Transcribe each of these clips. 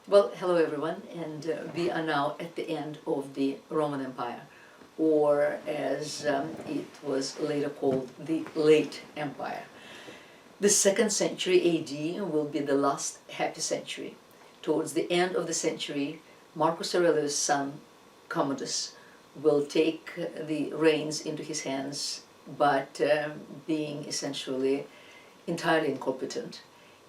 Well, hello everyone, and we are now at the end of the Roman Empire, or as it was later called, the Late Empire. The 2nd century AD will be the last happy century. Towards the end of the century, Marcus Aurelius' son, Commodus, will take the reins into his hands, but being essentially entirely incompetent,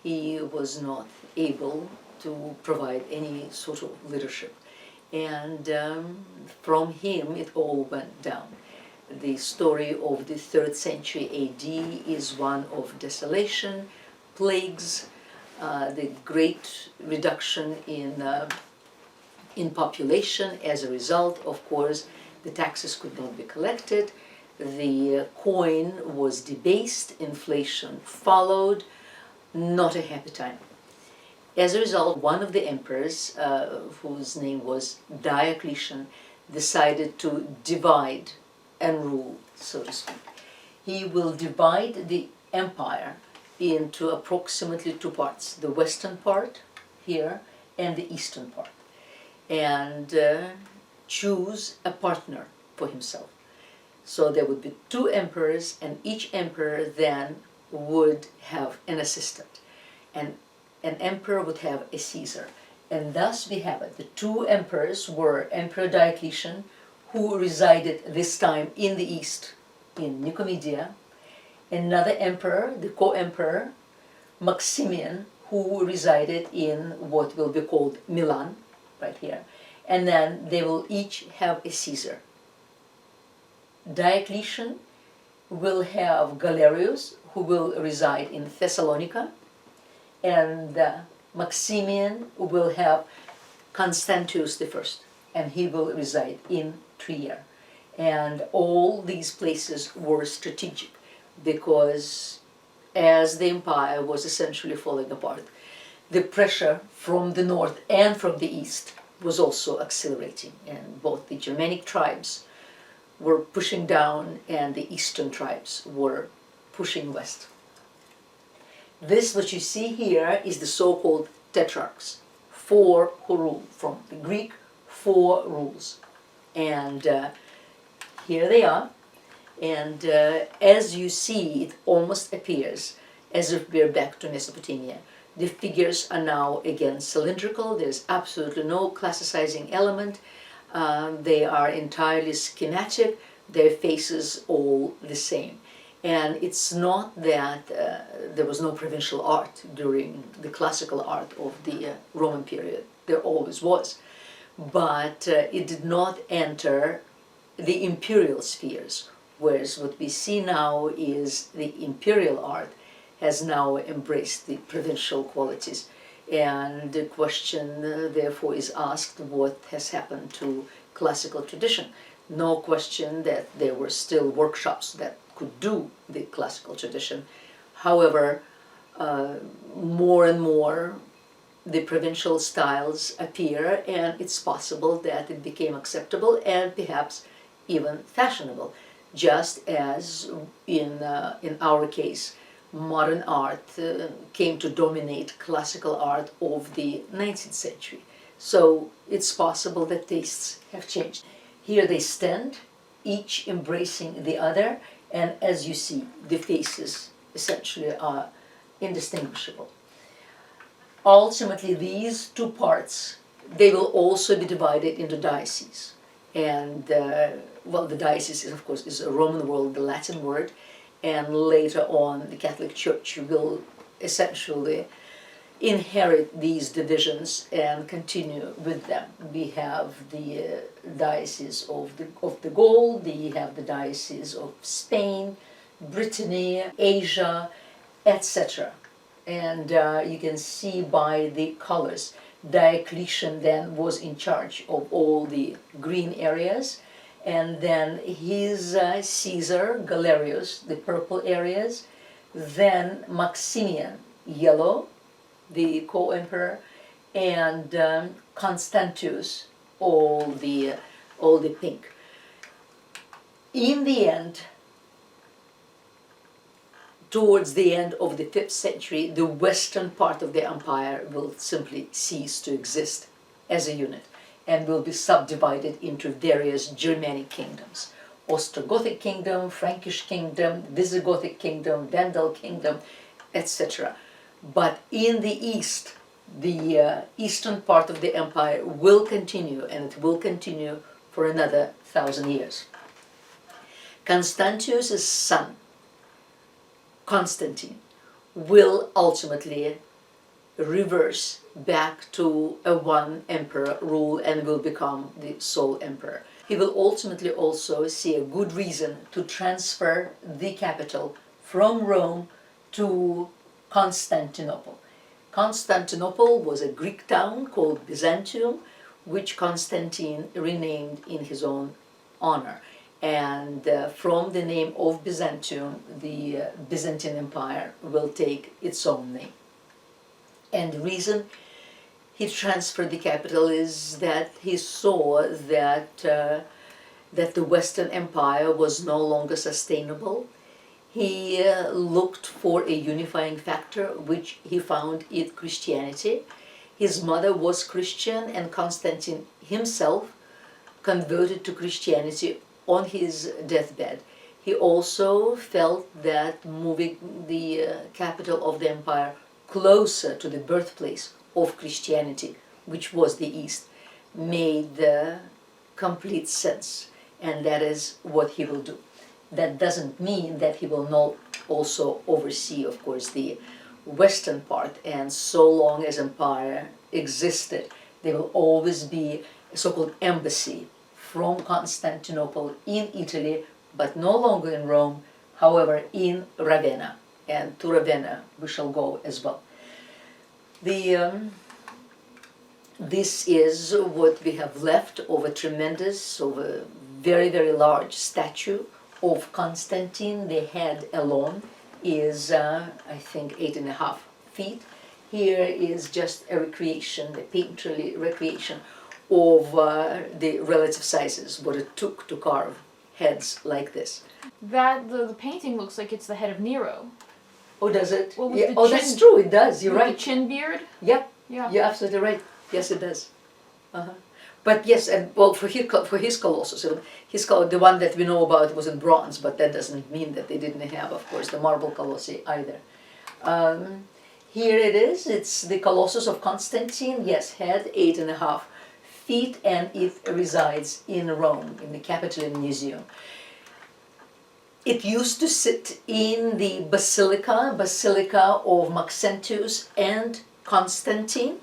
he was not able to provide any sort of leadership. And from him it all went down. The story of the 3rd century AD is one of desolation, plagues, the great reduction in population. As a result, of course, the taxes could not be collected, the coin was debased, inflation followed, not a happy time. As a result, one of the emperors, whose name was Diocletian, decided to divide and rule, so to speak. He will divide the empire into approximately 2 parts, the western part here and the eastern part, and choose a partner for himself. So there would be 2 emperors, and each emperor then would have an assistant. And an emperor would have a Caesar. And thus we have it. The 2 emperors were Emperor Diocletian, who resided this time in the east, in Nicomedia. Another emperor, the co-emperor, Maximian, who resided in what will be called Milan, right here. And then they will each have a Caesar. Diocletian will have Galerius, who will reside in Thessalonica, and Maximian will have Constantius I, and he will reside in Trier. And all these places were strategic because as the empire was essentially falling apart, the pressure from the north and from the east was also accelerating, and both the Germanic tribes were pushing down and the eastern tribes were pushing west. This, what you see here, is the so-called tetrarchs, 4 who rule, from the Greek 4 rules. And here they are, and as you see, it almost appears as if we're back to Mesopotamia. The figures are now again cylindrical, there's absolutely no classicizing element, they are entirely schematic, their faces all the same. And it's not that there was no provincial art during the classical art of the Roman period. There always was. But it did not enter the imperial spheres, whereas what we see now is the imperial art has now embraced the provincial qualities. And the question, therefore, is asked, what has happened to classical tradition? No question that there were still workshops that could do the classical tradition. However, more and more the provincial styles appear, and it's possible that it became acceptable and perhaps even fashionable, just as in our case, modern art came to dominate classical art of the 19th century. So it's possible that tastes have changed. Here they stand, each embracing the other, and as you see, the faces essentially are indistinguishable. Ultimately, these 2 parts, they will also be divided into dioceses. And, well, the diocese, of course, is a Roman word, the Latin word, and later on the Catholic Church will essentially inherit these divisions and continue with them. We have the diocese of the Gaul, we have the diocese of Spain, Brittany, Asia, etc. And you can see by the colors, Diocletian then was in charge of all the green areas, and then his Caesar, Galerius, the purple areas, then Maximian, yellow, the co-emperor, and Constantius, all the pink. In the end, towards the end of the 5th century, the western part of the empire will simply cease to exist as a unit and will be subdivided into various Germanic kingdoms. Ostrogothic kingdom, Frankish kingdom, Visigothic kingdom, Vandal kingdom, etc. But in the east, the eastern part of the empire will continue, and it will continue for another 1,000 years. Constantius' son, Constantine, will ultimately reverse back to a one emperor rule and will become the sole emperor. He will ultimately also see a good reason to transfer the capital from Rome to Constantinople. Constantinople was a Greek town called Byzantium, which Constantine renamed in his own honor. And from the name of Byzantium, the Byzantine Empire will take its own name. And the reason he transferred the capital is that he saw that the Western Empire was no longer sustainable. He looked for a unifying factor, which he found in Christianity. His mother was Christian, and Constantine himself converted to Christianity on his deathbed. He also felt that moving the capital of the empire closer to the birthplace of Christianity, which was the East, made complete sense, and that is what he will do. That doesn't mean that he will not also oversee, of course, the western part, and so long as empire existed, there will always be a so-called embassy from Constantinople in Italy, but no longer in Rome, however, in Ravenna, and to Ravenna we shall go as well. This is what we have left of a tremendous, of a very, very large statue of Constantine. The head alone is, I think, 8.5 feet. Here is just a recreation, a painterly recreation of the relative sizes, what it took to carve heads like this. The painting looks like it's the head of Nero. Oh, does it? Well, Yeah. Oh, that's true, it does, you're with right. the chin beard? Yep, Yeah. you're absolutely right. Yes, it does. But yes, and well, for his Colossus, the one that we know about was in bronze, but that doesn't mean that they didn't have, of course, the marble Colossi either. Here it is, it's the Colossus of Constantine, yes, head 8.5 feet, and it resides in Rome, in the Capitoline Museum. It used to sit in the Basilica of Maxentius and Constantine,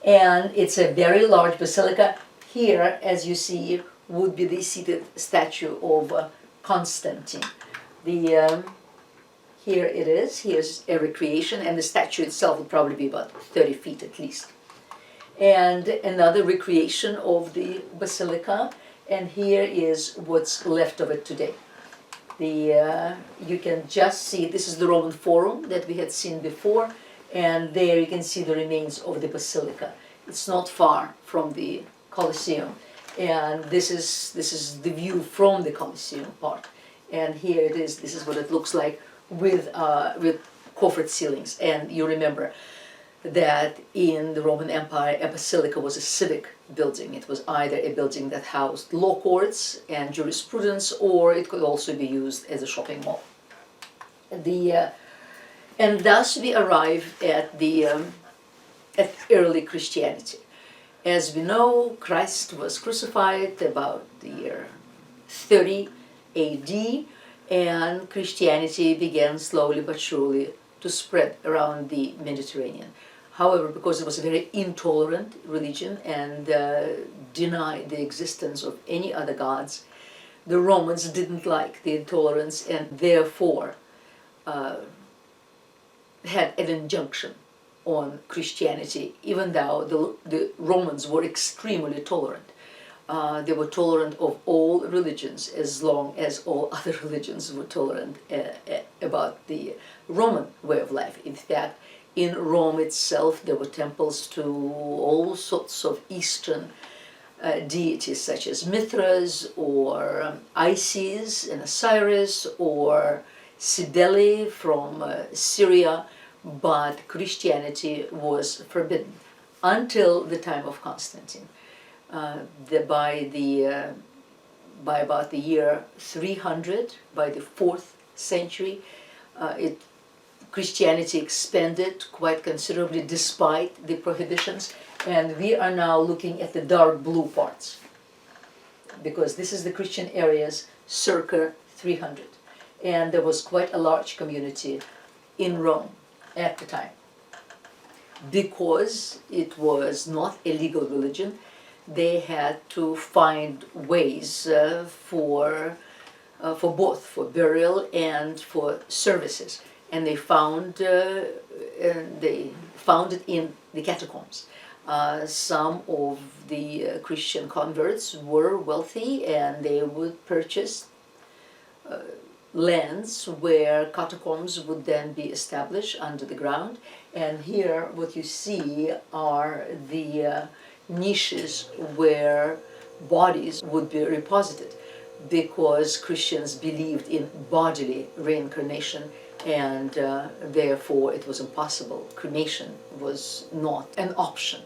and it's a very large basilica. Here, as you see, would be the seated statue of Constantine. Here it is, here's a recreation, and the statue itself will probably be about 30 feet at least. And another recreation of the basilica, and here is what's left of it today. You can just see, this is the Roman Forum that we had seen before, and there you can see the remains of the basilica. It's not far from the Colosseum, and this is the view from the Colosseum part. And here it is. This is what it looks like with coffered ceilings. And you remember that in the Roman Empire, a basilica was a civic building. It was either a building that housed law courts and jurisprudence, or it could also be used as a shopping mall. And thus we arrive at at early Christianity. As we know, Christ was crucified about the year 30 AD, and Christianity began slowly but surely to spread around the Mediterranean. However, because it was a very intolerant religion and denied the existence of any other gods, the Romans didn't like the intolerance, and therefore had an injunction on Christianity, even though the Romans were extremely tolerant. They were tolerant of all religions as long as all other religions were tolerant about the Roman way of life. In fact, in Rome itself there were temples to all sorts of Eastern deities, such as Mithras or Isis and Osiris, or Cybele from Syria, but Christianity was forbidden until the time of Constantine. By about the year 300, by the 4th century, Christianity expanded quite considerably despite the prohibitions, and we are now looking at the dark blue parts, because this is the Christian areas circa 300, and there was quite a large community in Rome at the time. Because it was not a legal religion, they had to find ways for both, for burial and for services, and they found it in the catacombs. Some of the Christian converts were wealthy, and they would purchase lands where catacombs would then be established under the ground. And here what you see are the niches where bodies would be reposited, because Christians believed in bodily reincarnation, and therefore it was impossible. Cremation was not an option.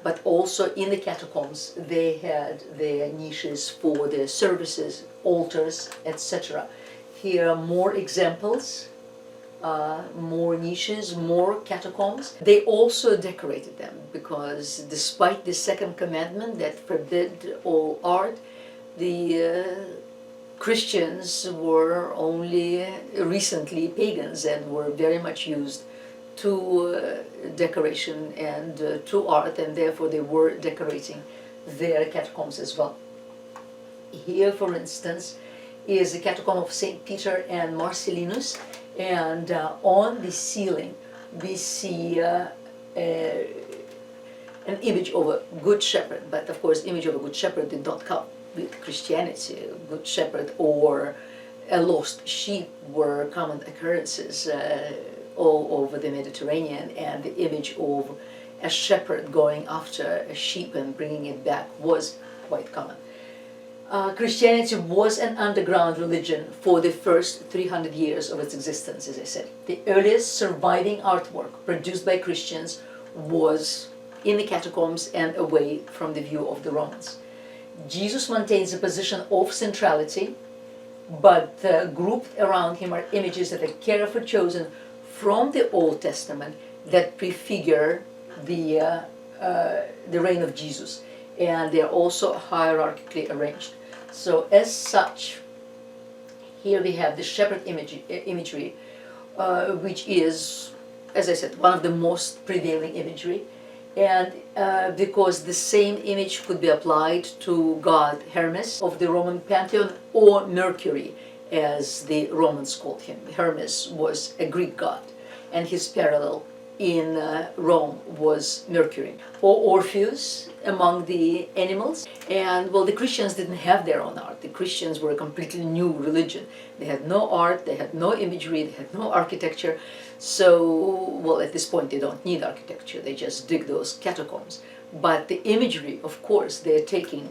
But also in the catacombs they had their niches for their services, altars, etc. Here are more examples, more niches, more catacombs. They also decorated them, because despite the second commandment that forbid all art, the Christians were only recently pagans and were very much used to decoration and to art, and therefore they were decorating their catacombs as well. Here, for instance, is the catacomb of St. Peter and Marcellinus, and on the ceiling we see an image of a good shepherd, but of course image of a good shepherd did not come with Christianity. A good shepherd or a lost sheep were common occurrences all over the Mediterranean, and the image of a shepherd going after a sheep and bringing it back was quite common. Christianity was an underground religion for the first 300 years of its existence, as I said. The earliest surviving artwork produced by Christians was in the catacombs and away from the view of the Romans. Jesus maintains a position of centrality, but grouped around him are images that are carefully chosen from the Old Testament that prefigure the reign of Jesus, and they are also hierarchically arranged. So as such, here we have the shepherd imagery, which is, as I said, one of the most prevailing imagery, and because the same image could be applied to god Hermes of the Roman pantheon, or Mercury, as the Romans called him. Hermes was a Greek god, and his parallel in Rome was Mercury. Or Orpheus among the animals. And well, the Christians didn't have their own art. The Christians were a completely new religion. They had no art, they had no imagery, they had no architecture. So, well, at this point they don't need architecture, they just dig those catacombs. But the imagery, of course, they're taking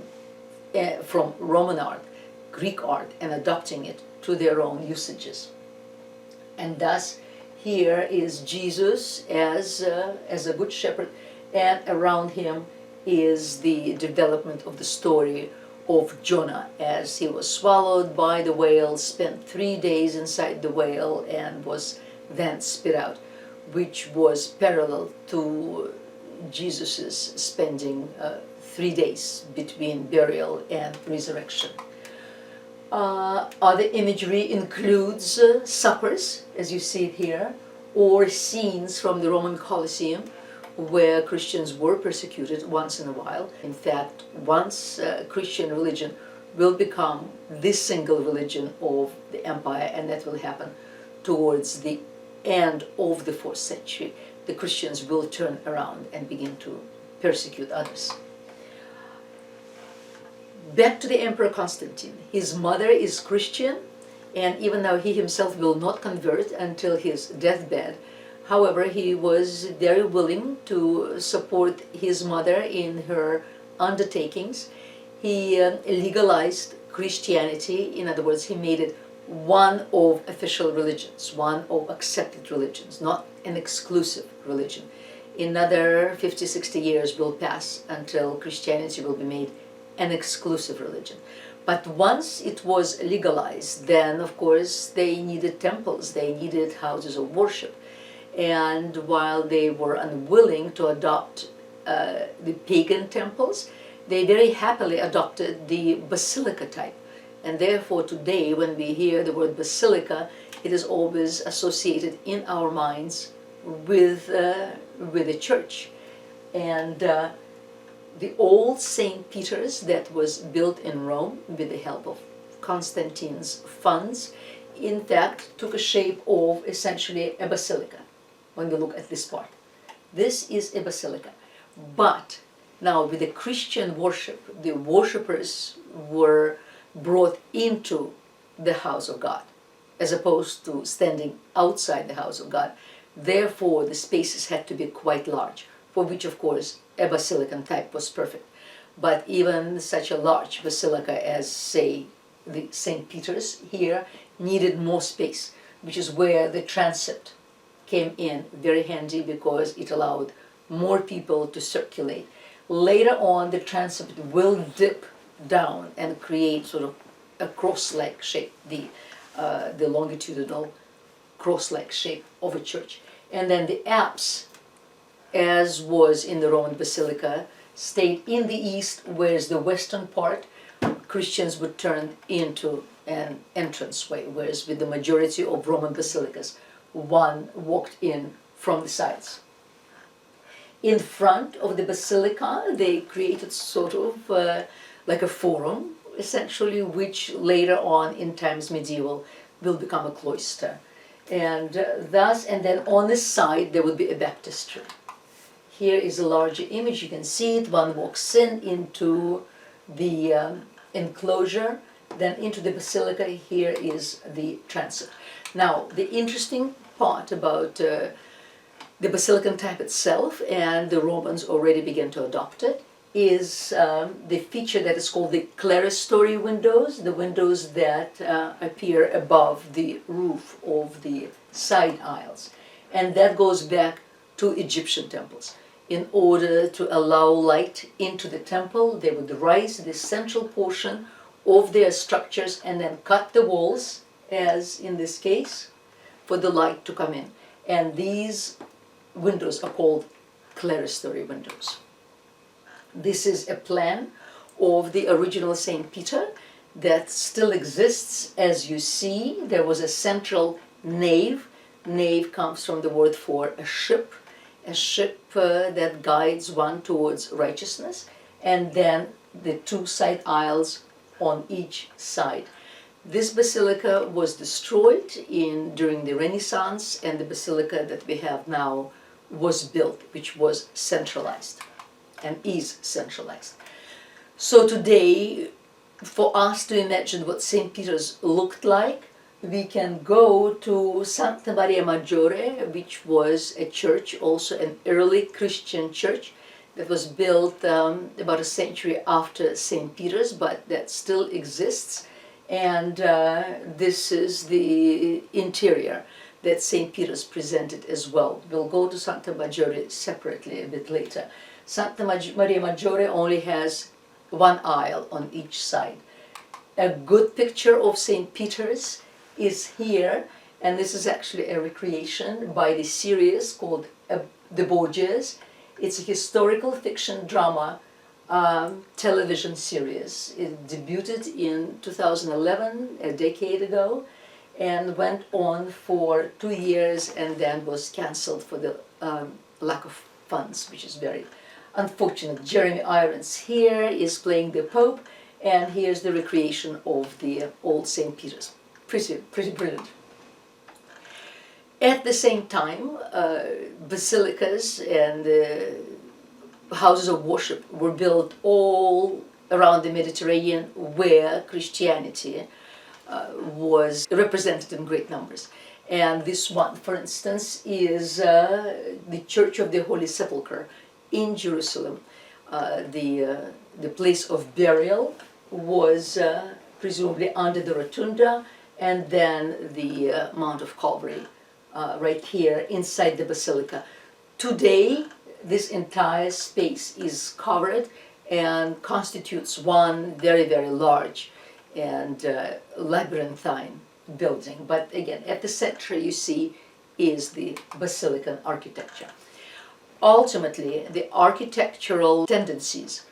from Roman art, Greek art, and adopting it to their own usages. And thus, here is Jesus as a good shepherd, and around him is the development of the story of Jonah, as he was swallowed by the whale, spent 3 days inside the whale, and was then spit out, which was parallel to Jesus's spending 3 days between burial and resurrection. Other imagery includes suppers, as you see it here, or scenes from the Roman Colosseum, where Christians were persecuted once in a while. In fact, once Christian religion will become the single religion of the empire, and that will happen towards the end of the 4th century, the Christians will turn around and begin to persecute others. Back to the Emperor Constantine. His mother is Christian, and even though he himself will not convert until his deathbed, however, he was very willing to support his mother in her undertakings. He legalized Christianity. In other words, he made it one of official religions, one of accepted religions, not an exclusive religion. Another 50, 60 years will pass until Christianity will be made an exclusive religion. But once it was legalized, then of course they needed temples, they needed houses of worship. And while they were unwilling to adopt the pagan temples, they very happily adopted the basilica type. And therefore today when we hear the word basilica, it is always associated in our minds with the church. And the old St. Peter's that was built in Rome with the help of Constantine's funds, in fact took a shape of essentially a basilica when we look at this part. This is a basilica. But now with the Christian worship, the worshippers were brought into the house of God as opposed to standing outside the house of God. Therefore the spaces had to be quite large, for which of course a basilican type was perfect. But even such a large basilica as, say, the St. Peter's here needed more space, which is where the transept came in very handy because it allowed more people to circulate. Later on the transept will dip down and create sort of a cross-leg shape, the longitudinal cross-leg shape of a church. And then the apse, as was in the Roman Basilica, stayed in the east, whereas the western part, Christians would turn into an entranceway, whereas with the majority of Roman basilicas, one walked in from the sides. In front of the basilica, they created sort of like a forum, essentially, which later on in times medieval will become a cloister. And and then on the side there would be a baptistry. Here is a larger image, you can see it, one walks into the enclosure, then into the basilica. Here is the transept. Now the interesting part about the basilican type itself, and the Romans already began to adopt it, is the feature that is called the clerestory windows, the windows that appear above the roof of the side aisles. And that goes back to Egyptian temples. In order to allow light into the temple, they would raise the central portion of their structures and then cut the walls, as in this case, for the light to come in. And these windows are called clerestory windows. This is a plan of the original St. Peter that still exists. As you see, there was a central nave. Nave comes from the word for a ship that guides one towards righteousness, and then the two side aisles on each side. This basilica was destroyed during the Renaissance, and the basilica that we have now was built, which was centralized and is centralized. So today, for us to imagine what St. Peter's looked like, we can go to Santa Maria Maggiore, which was a church, also an early Christian church that was built about a century after St. Peter's, but that still exists. And this is the interior that St. Peter's presented as well. We'll go to Santa Maggiore separately a bit later. Santa Maria Maggiore only has one aisle on each side. A good picture of St. Peter's is here, and this is actually a recreation by the series called The Borgias. It's a historical fiction drama television series. It debuted in 2011, a decade ago, and went on for 2 years and then was cancelled for the lack of funds, which is very unfortunate. Jeremy Irons here is playing the Pope, and here's the recreation of the old St. Peter's. Pretty brilliant. At the same time, basilicas and houses of worship were built all around the Mediterranean, where Christianity was represented in great numbers. And this one, for instance, is the Church of the Holy Sepulchre in Jerusalem. The place of burial was presumably under the rotunda, and then the Mount of Calvary right here inside the Basilica. Today, this entire space is covered and constitutes one very, very large and labyrinthine building. But again, at the center you see is the Basilican architecture. Ultimately, the architectural tendencies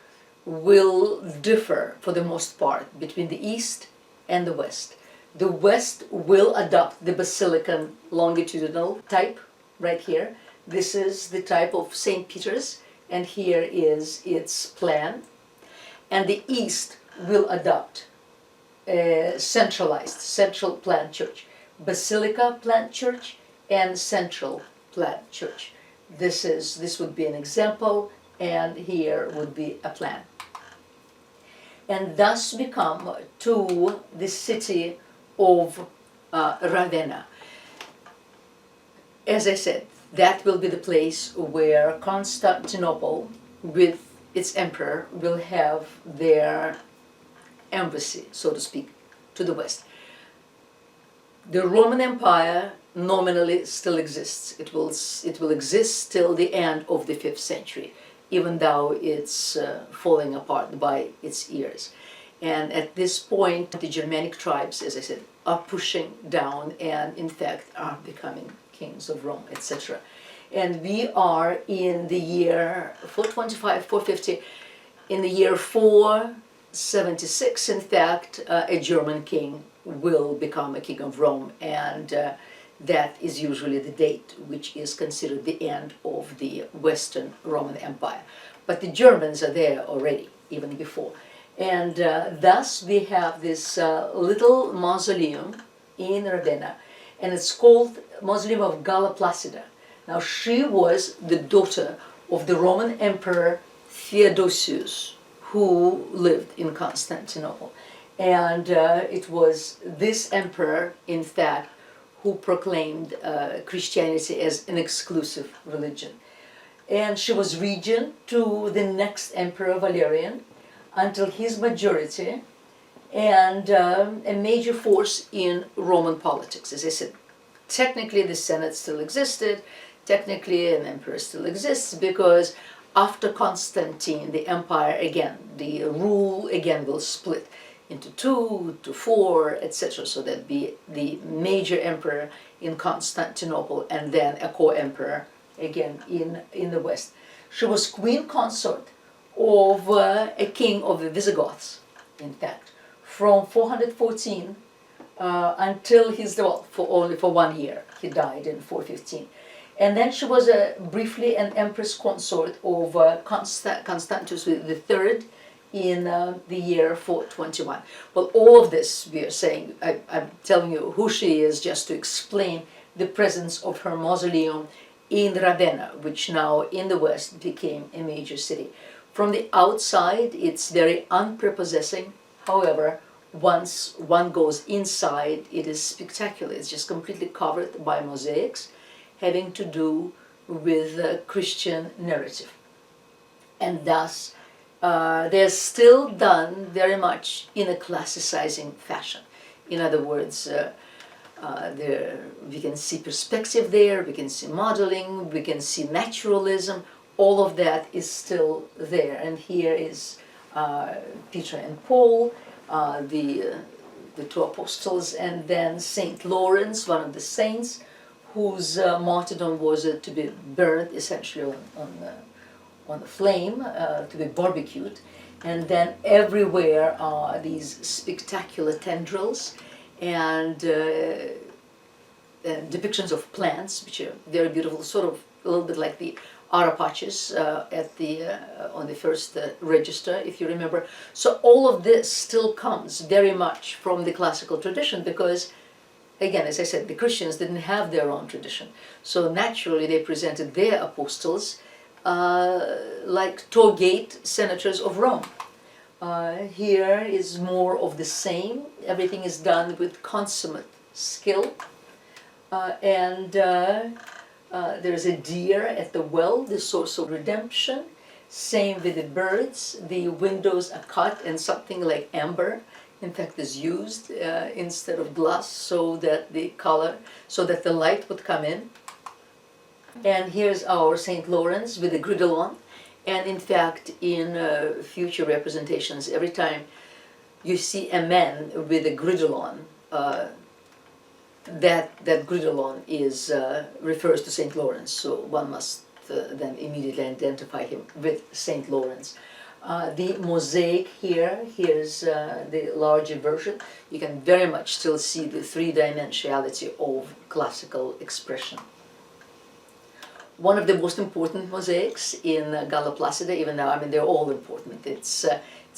will differ for the most part between the East and the West. The West will adopt the Basilican longitudinal type right here. This is the type of St. Peter's, and here is its plan. And the East will adopt a centralized, central plan church. Basilica plan church and central plan church. This would be an example, and here would be a plan. And thus become to the city of Ravenna. As I said, that will be the place where Constantinople, with its emperor, will have their embassy, so to speak, to the west. The Roman Empire nominally still exists. It will exist till the end of the 5th century, even though it's falling apart by its ears. And at this point, the Germanic tribes, as I said, are pushing down and in fact are becoming kings of Rome, etc. And we are in the year 425, 450, in the year 476, in fact, a German king will become a king of Rome, and that is usually the date which is considered the end of the Western Roman Empire. But the Germans are there already, even before. And thus we have this little mausoleum in Ravenna, and it's called Mausoleum of Galla Placida. Now she was the daughter of the Roman Emperor Theodosius, who lived in Constantinople. And it was this emperor, in fact, who proclaimed Christianity as an exclusive religion. And she was regent to the next emperor, Valerian, until his majority, and a major force in Roman politics. As I said, technically the Senate still existed, technically an emperor still exists, because after Constantine, the empire again, the rule again will split into 2 to 4, etc. So that'd be the major emperor in Constantinople and then a co-emperor again in the West. She was queen consort of a king of the Visigoths, in fact, from 414 until his death, only for 1 year. He died in 415. And then she was briefly an empress consort of Constantius III in the year 421. Well, all of this we are saying, I'm telling you who she is just to explain the presence of her mausoleum in Ravenna, which now in the West became a major city. From the outside, it's very unprepossessing. However, once one goes inside, it is spectacular. It's just completely covered by mosaics having to do with the Christian narrative. And thus, they're still done very much in a classicizing fashion. In other words, we can see perspective there, we can see modeling, we can see naturalism. All of that is still there. And here is Peter and Paul, the two apostles, and then Saint Lawrence, one of the saints, whose martyrdom was to be burned essentially on the flame, to be barbecued. And then everywhere are these spectacular tendrils and depictions of plants, which are very beautiful, sort of a little bit like the Arapaches on the first register, if you remember. So all of this still comes very much from the classical tradition, because again, as I said, the Christians didn't have their own tradition. So naturally they presented their apostles like tour-gate senators of Rome. Here is more of the same. Everything is done with consummate skill. There's a deer at the well, the source of redemption. Same with the birds. The windows are cut and something like amber in fact, is used instead of glass, so that the light would come in. And here's our St. Lawrence with the gridolon. And in fact, in future representations, every time you see a man with a gridolon, that gridolon refers to St. Lawrence, so one must then immediately identify him with St. Lawrence. The mosaic here's the larger version. You can very much still see the three-dimensionality of classical expression. One of the most important mosaics in Galla Placida, even now, I mean, they're all important. It's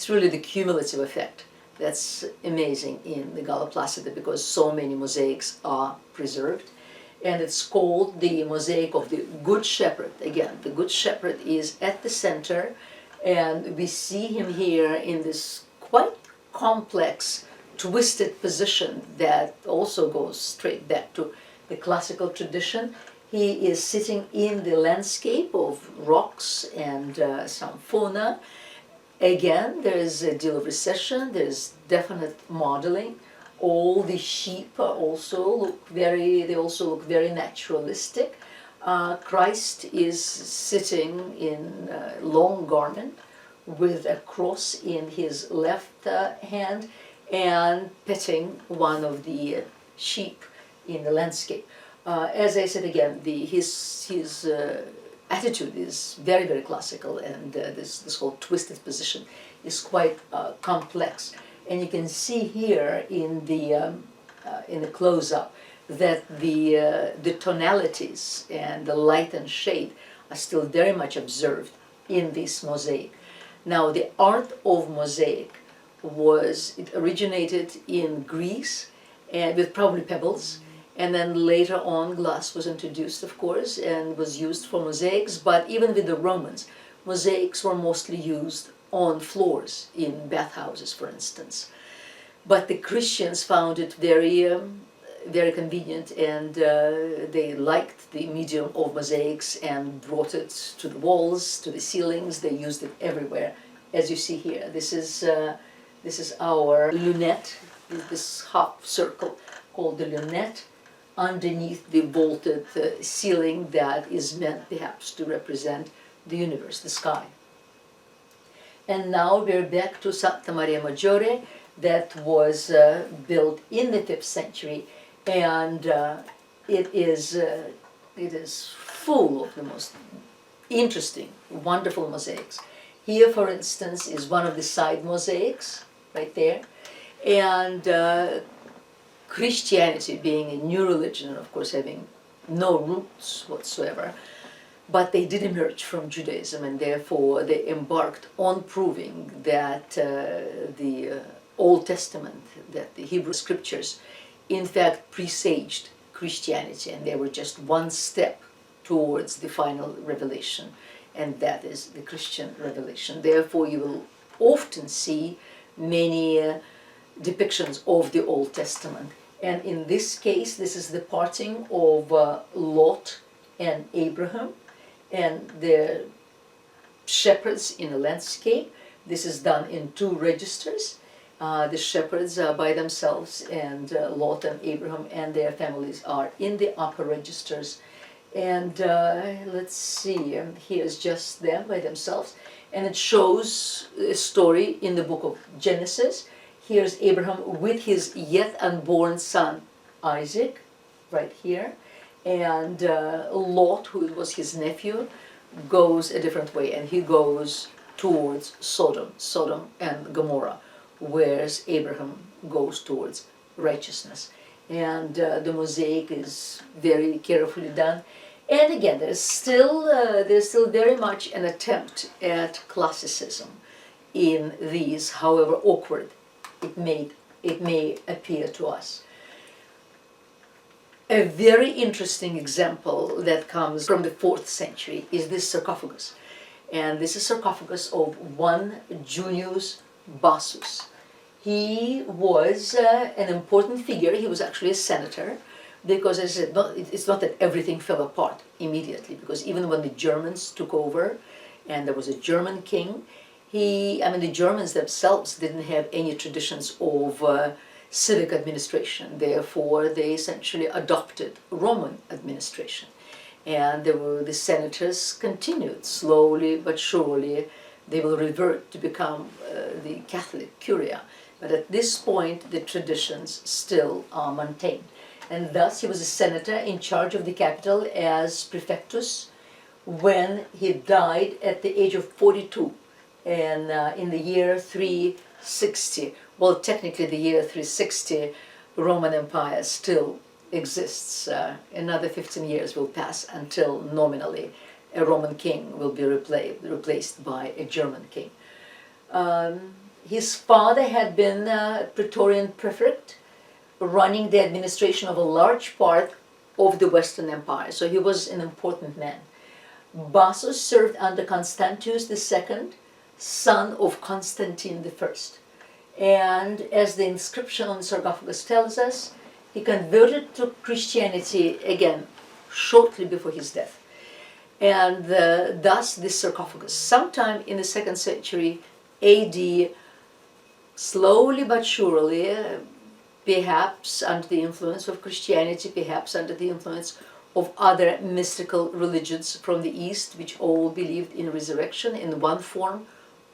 really the cumulative effect that's amazing in the Galla Placida, because so many mosaics are preserved. And it's called the mosaic of the Good Shepherd. Again, the Good Shepherd is at the center, and we see him here in this quite complex, twisted position that also goes straight back to the classical tradition. He is sitting in the landscape of rocks and some fauna. Again, there is a deal of recession, there is definite modeling. All the sheep also look very naturalistic. Christ is sitting in a long garment with a cross in his left hand and petting one of the sheep in the landscape. As I said again, his attitude is very, very classical, and this whole twisted position is quite complex. And you can see here in the close-up that the tonalities and the light and shade are still very much observed in this mosaic. Now, the art of mosaic it originated in Greece, and with probably pebbles. And then later on, glass was introduced, of course, and was used for mosaics. But even with the Romans, mosaics were mostly used on floors in bathhouses, for instance. But the Christians found it very convenient, and they liked the medium of mosaics and brought it to the walls, to the ceilings. They used it everywhere, as you see here. This is our lunette, this half circle called the lunette, underneath the vaulted ceiling that is meant perhaps to represent the universe, the sky. And now we're back to Santa Maria Maggiore, that was built in the 5th century, and it is full of the most interesting, wonderful mosaics. Here, for instance, is one of the side mosaics, right there, and Christianity being a new religion, and of course having no roots whatsoever, but they did emerge from Judaism, and therefore they embarked on proving that the Old Testament, that the Hebrew scriptures, in fact presaged Christianity, and they were just one step towards the final revelation, and that is the Christian revelation. Therefore you will often see many depictions of the Old Testament. And in this case, this is the parting of Lot and Abraham, and the shepherds in a landscape. This is done in 2 registers. The shepherds are by themselves, and Lot and Abraham and their families are in the upper registers. And let's see, here's just them by themselves. And it shows a story in the book of Genesis. Here's Abraham with his yet unborn son Isaac, right here. And Lot, who was his nephew, goes a different way, and he goes towards Sodom and Gomorrah, whereas Abraham goes towards righteousness. And the mosaic is very carefully done. And again, there's still very much an attempt at classicism in these, however awkward it may appear to us. A very interesting example that comes from the 4th century is this sarcophagus. And this is a sarcophagus of one Junius Bassus. He was an important figure. He was actually a senator, because as I said, it's not that everything fell apart immediately, because even when the Germans took over and there was a German king, The Germans themselves didn't have any traditions of civic administration. Therefore, they essentially adopted Roman administration. And the senators continued slowly but surely. They will revert to become the Catholic curia. But at this point, the traditions still are maintained. And thus, he was a senator in charge of the capital as prefectus when he died at the age of 42. And in the year 360, well, technically the year 360, Roman Empire still exists. Another 15 years will pass until nominally a Roman king will be replaced by a German king. His father had been Praetorian prefect, running the administration of a large part of the Western Empire, so he was an important man. Bassus served under Constantius II, son of Constantine I. And as the inscription on the sarcophagus tells us, he converted to Christianity again shortly before his death. And thus this sarcophagus, sometime in the 2nd century AD, slowly but surely, perhaps under the influence of Christianity, perhaps under the influence of other mystical religions from the East, which all believed in resurrection in one form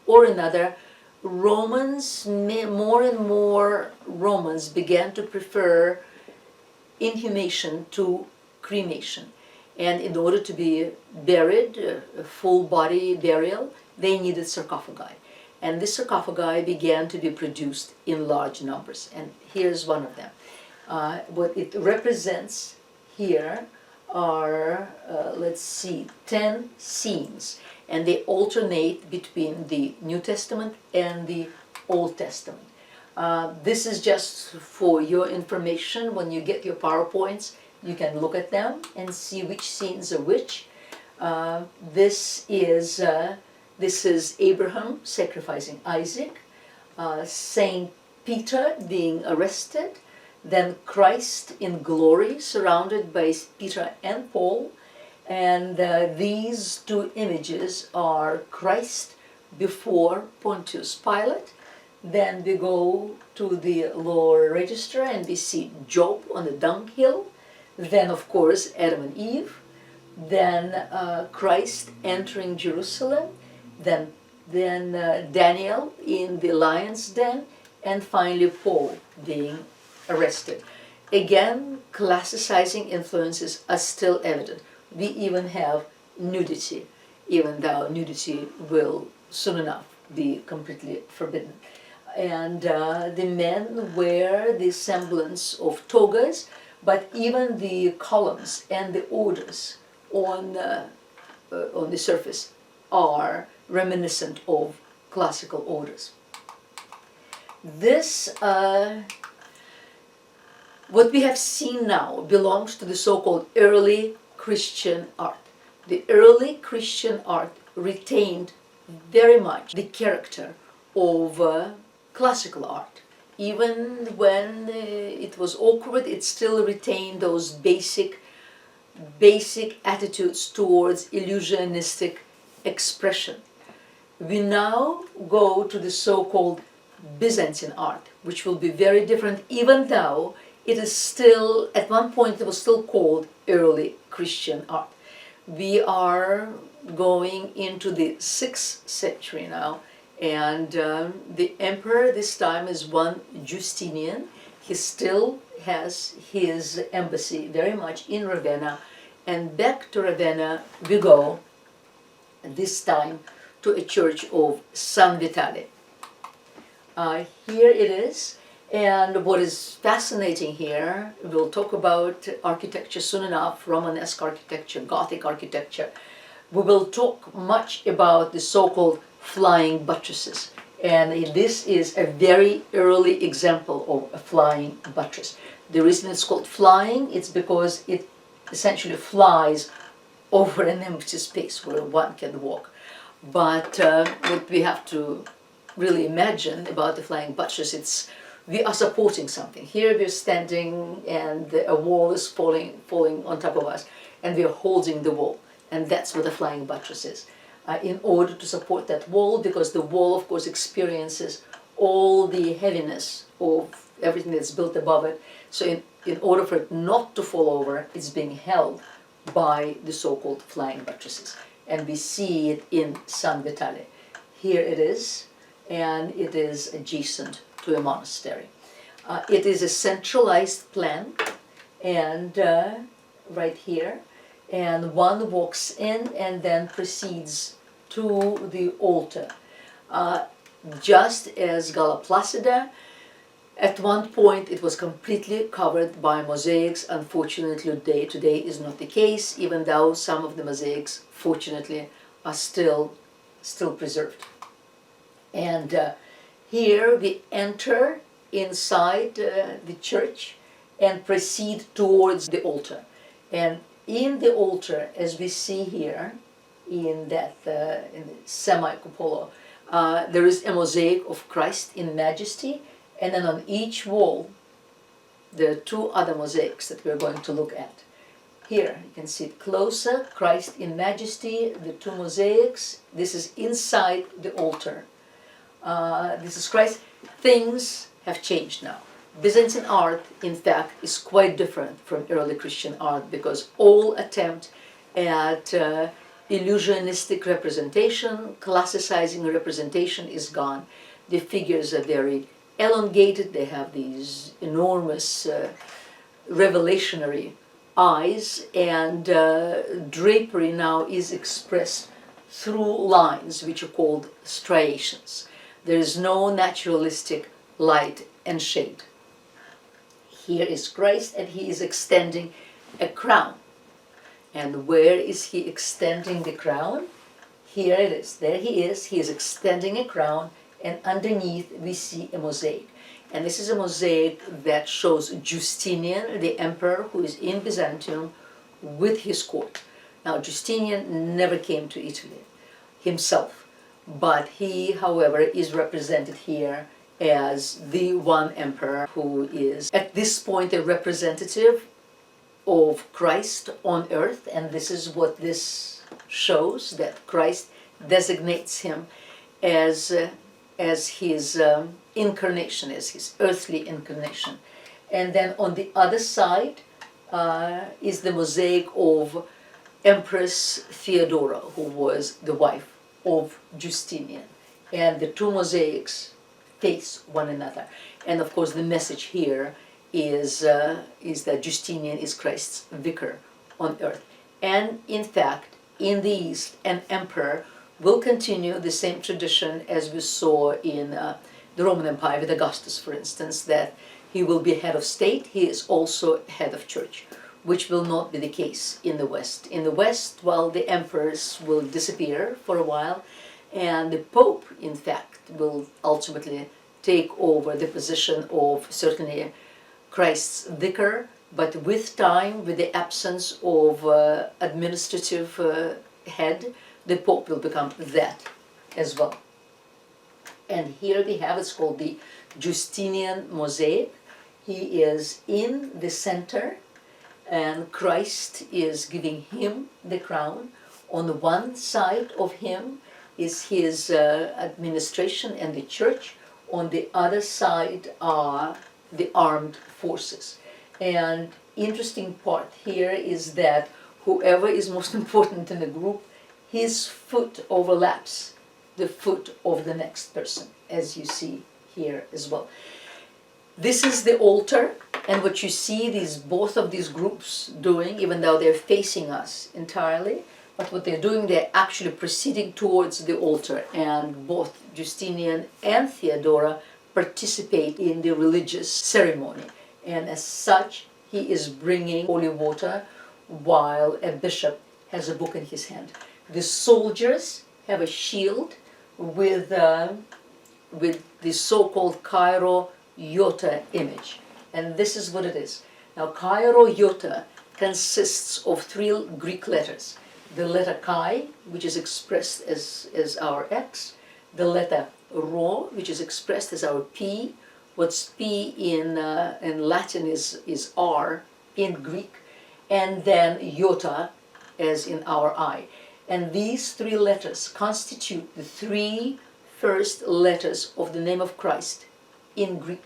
or another, Romans, more and more Romans began to prefer inhumation to cremation. And in order to be buried, a full body burial, they needed sarcophagi. And this sarcophagi began to be produced in large numbers. And here's one of them. What it represents here are, 10 scenes. And they alternate between the New Testament and the Old Testament. This is just for your information. When you get your PowerPoints, you can look at them and see which scenes are which. This is Abraham sacrificing Isaac, Saint Peter being arrested, then Christ in glory surrounded by Peter and Paul. And these two images are Christ before Pontius Pilate. Then we go to the lower register and we see Job on the dunghill. Then, of course, Adam and Eve. Then Christ entering Jerusalem. Then Daniel in the lion's den. And finally Paul being arrested. Again, classicizing influences are still evident. We even have nudity, even though nudity will soon enough be completely forbidden. And the men wear the semblance of togas, but even the columns and the orders on the surface are reminiscent of classical orders. This, what we have seen now, belongs to the so-called early Christian art. The early Christian art retained very much the character of classical art. Even when it was awkward, it still retained those basic attitudes towards illusionistic expression. We now go to the so-called Byzantine art, which will be very different, even though it is still, at one point it was still called early Christian art. We are going into the 6th century now, and the emperor this time is one Justinian. He still has his embassy very much in Ravenna, and back to Ravenna we go, this time to a church of San Vitale. Here it is. And what is fascinating here, we'll talk about architecture soon enough, Romanesque architecture, Gothic architecture. We will talk much about the so-called flying buttresses. And this is a very early example of a flying buttress. The reason it's called flying, it's because it essentially flies over an empty space where one can walk. But what we have to really imagine about the flying buttress, we are supporting something. Here we're standing and a wall is falling on top of us, and we're holding the wall. And that's what a flying buttress is. in order to support that wall, because the wall, of course, experiences all the heaviness of everything that's built above it. So in order for it not to fall over, it's being held by the so-called flying buttresses. And we see it in San Vitale. Here it is, and it is adjacent to a monastery. It is a centralized plan, and right here, and one walks in and then proceeds to the altar. Just as Galla Placida, at one point it was completely covered by mosaics. Unfortunately, today is not the case, even though some of the mosaics, fortunately, are still preserved. And here we enter inside the church and proceed towards the altar. And in the altar, as we see here, in that in the semi-cupola, there is a mosaic of Christ in majesty, and then on each wall there are two other mosaics that we're going to look at. Here you can see it closer, Christ in majesty, the two mosaics. This is inside the altar. This is Christ. Things have changed now. Byzantine art, in fact, is quite different from early Christian art, because all attempt at illusionistic representation, classicizing representation is gone. The figures are very elongated. They have these enormous revelationary eyes, and drapery now is expressed through lines which are called striations. There is no naturalistic light and shade. Here is Christ, and he is extending a crown. And where is he extending the crown? Here it is. There he is. He is extending a crown, and underneath we see a mosaic. And this is a mosaic that shows Justinian, the emperor, who is in Byzantium with his court. Now, Justinian never came to Italy himself, but he, however, is represented here as the one emperor who is at this point a representative of Christ on earth. And this is what this shows, that Christ designates him as his incarnation, as his earthly incarnation. And then on the other side is the mosaic of Empress Theodora, who was the wife of Justinian. And the two mosaics face one another. And of course the message here is that Justinian is Christ's vicar on earth. And in fact, in the East, an emperor will continue the same tradition as we saw in the Roman Empire with Augustus, for instance, that he will be head of state. He is also head of church, which will not be the case in the West. In the West, well, the emperors will disappear for a while, and the Pope, in fact, will ultimately take over the position of certainly Christ's vicar, but with time, with the absence of administrative head, the Pope will become that as well. And here we have, it's called the Justinian mosaic. He is in the center, and Christ is giving him the crown. On the one side of him is his administration and the church. On the other side are the armed forces. And interesting part here is that whoever is most important in the group, his foot overlaps the foot of the next person, as you see here as well. This is the altar, and what you see both of these groups doing, even though they're facing us entirely, but what they're doing, they're actually proceeding towards the altar, and both Justinian and Theodora participate in the religious ceremony. And as such, he is bringing holy water while a bishop has a book in his hand. The soldiers have a shield with the so-called Chi-Rho Iota image. And this is what it is. Now, Chi-Rho Iota consists of three Greek letters. The letter Chi, which is expressed as our X, the letter Rho, which is expressed as our P. What's P in Latin is R in Greek, and then Iota as in our I. And these three letters constitute the three first letters of the name of Christ in Greek.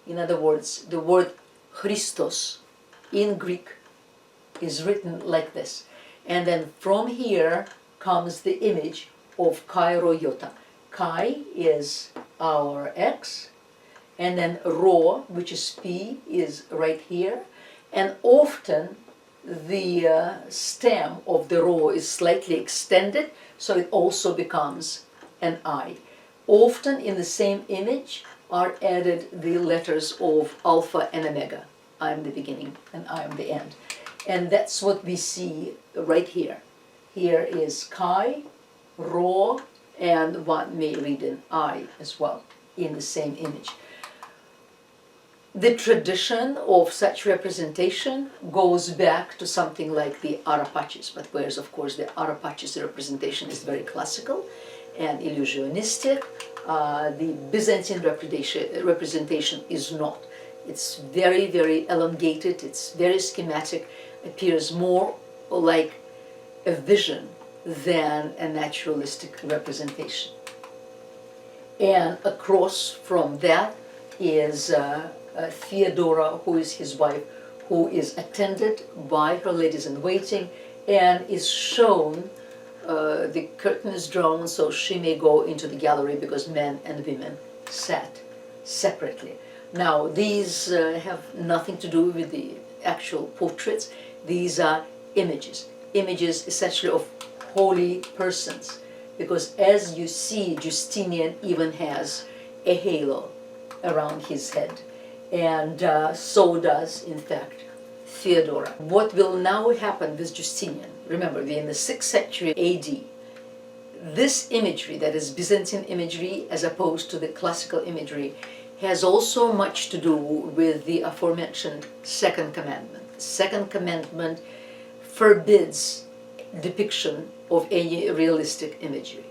In other words, the word Christos in Greek is written like this. And then from here comes the image of Chi Rho Iota. Chi is our X, and then Rho, which is P, is right here. And often the stem of the Rho is slightly extended, so it also becomes an I. Often in the same image are added the letters of Alpha and Omega. I am the beginning and I am the end. And that's what we see right here. Here is Chi, Rho, and one may read an I as well in the same image. The tradition of such representation goes back to something like the Arapachis, but whereas of course the Arapachis representation is very classical and illusionistic, the Byzantine representation is not. It's very, very elongated, it's very schematic, appears more like a vision than a naturalistic representation. And across from that is Theodora, who is his wife, who is attended by her ladies-in-waiting and is shown, the curtain is drawn so she may go into the gallery because men and women sat separately. Now these have nothing to do with the actual portraits. These are images essentially of holy persons, because as you see, Justinian even has a halo around his head, and so does in fact Theodora. What will now happen with Justinian, remember we're in the 6th century AD, this imagery, that is Byzantine imagery as opposed to the classical imagery, has also much to do with the aforementioned Second Commandment. The Second Commandment forbids depiction of any realistic imagery.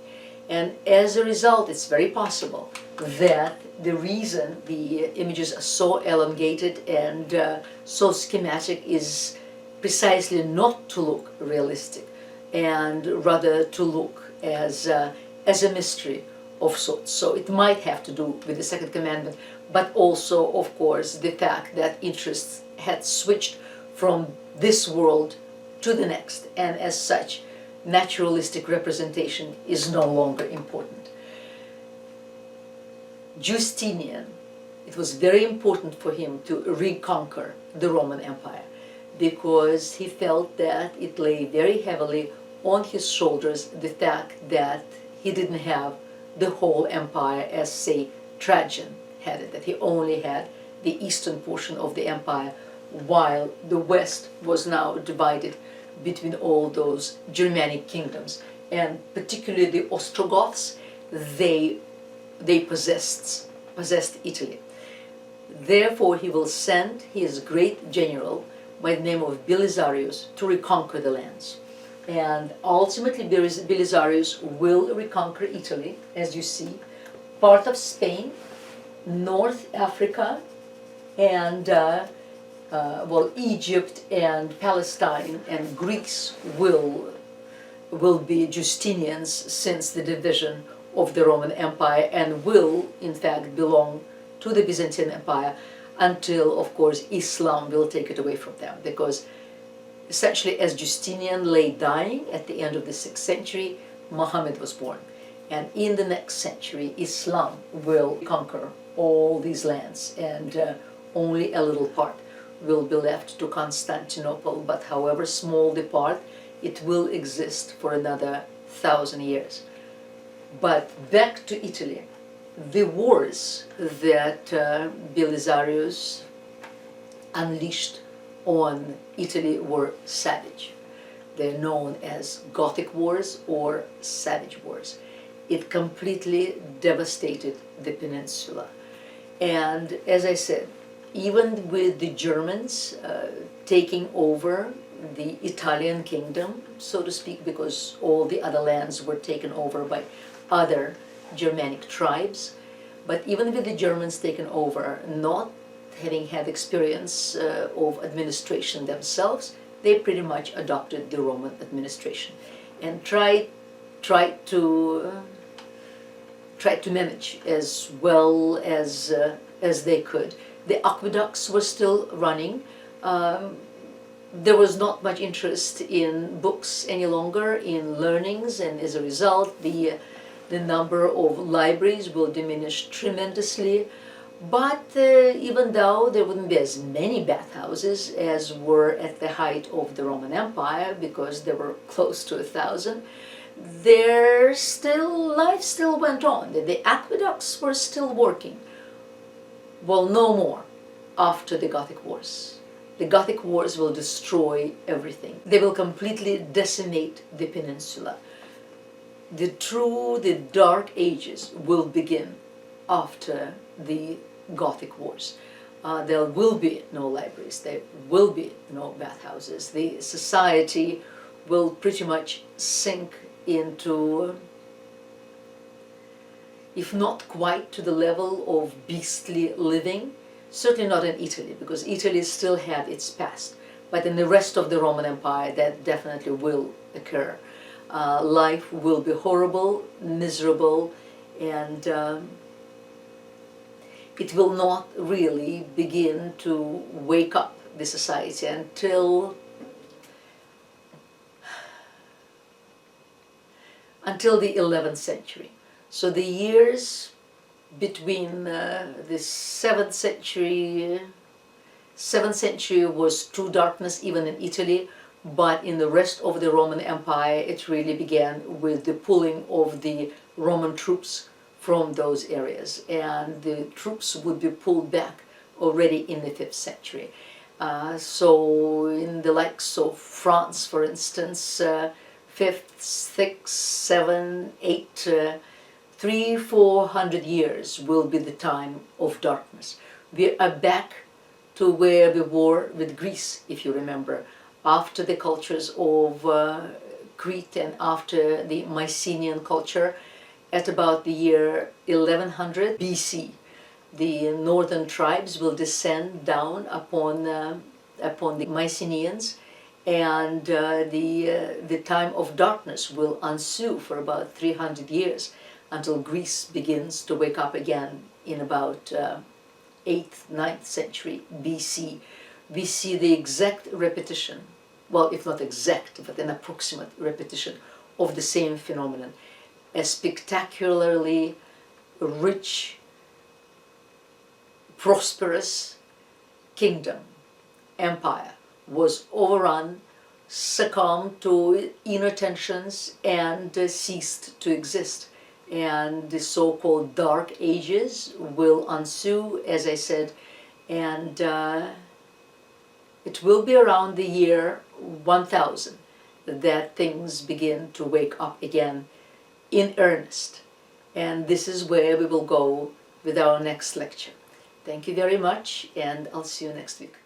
And as a result, it's very possible that the reason the images are so elongated and so schematic is precisely not to look realistic, and rather to look as a mystery of sorts. So it might have to do with the Second Commandment, but also, of course, the fact that interests had switched from this world to the next, and as such, naturalistic representation is no longer important. Justinian, it was very important for him to reconquer the Roman Empire, because he felt that it lay very heavily on his shoulders the fact that he didn't have the whole empire as, say, Trajan had it, that he only had the eastern portion of the empire, while the west was now divided between all those Germanic kingdoms, and particularly the Ostrogoths, they possessed Italy. Therefore he will send his great general by the name of Belisarius to reconquer the lands. And ultimately Belisarius will reconquer Italy, as you see, part of Spain, North Africa, and Egypt and Palestine and Greece will be Justinian's since the division of the Roman Empire, and will in fact belong to the Byzantine Empire until, of course, Islam will take it away from them, because essentially as Justinian lay dying at the end of the 6th century, Muhammad was born, and in the next century Islam will conquer all these lands, and only a little part will be left to Constantinople, but however small the part, it will exist for another 1,000 years. But back to Italy, the wars that Belisarius unleashed on Italy were savage. They're known as Gothic wars or savage wars. It completely devastated the peninsula. And as I said, even with the Germans taking over the Italian kingdom, so to speak, because all the other lands were taken over by other Germanic tribes, but even with the Germans taken over, not having had experience of administration themselves, they pretty much adopted the Roman administration. and tried to manage as well as they could. The aqueducts were still running. There was not much interest in books any longer, in learnings, and as a result the number of libraries will diminish tremendously. But even though there wouldn't be as many bathhouses as were at the height of the Roman Empire, because there were close to 1,000, life still went on. The aqueducts were still working. Well, no more after the Gothic Wars. The Gothic Wars will destroy everything. They will completely decimate the peninsula. The Dark Ages will begin after the Gothic Wars. There will be no libraries, there will be no bathhouses. The society will pretty much sink into, if not quite to the level of beastly living, certainly not in Italy, because Italy still had its past, but in the rest of the Roman Empire that definitely will occur. Life will be horrible, miserable, and it will not really begin to wake up the society until the 11th century. So the years between the 7th century was true darkness even in Italy, but in the rest of the Roman Empire it really began with the pulling of the Roman troops from those areas, and the troops would be pulled back already in the 5th century. So in the likes of France, for instance, 5th, 6th, 7th, 8th, 300-400 years will be the time of darkness. We are back to where we were with Greece, if you remember, after the cultures of Crete and after the Mycenaean culture. At about the year 1100 BC, the northern tribes will descend down upon the Mycenaeans, and the time of darkness will ensue for about 300 years until Greece begins to wake up again in about 8th, 9th century BC. We see the exact repetition, well, if not exact, but an approximate repetition of the same phenomenon. A spectacularly rich, prosperous kingdom, empire, was overrun, succumbed to inner tensions, and ceased to exist. And the so-called Dark Ages will ensue, as I said, and it will be around the year 1000 that things begin to wake up again in earnest. And this is where we will go with our next lecture. Thank you very much, and I'll see you next week.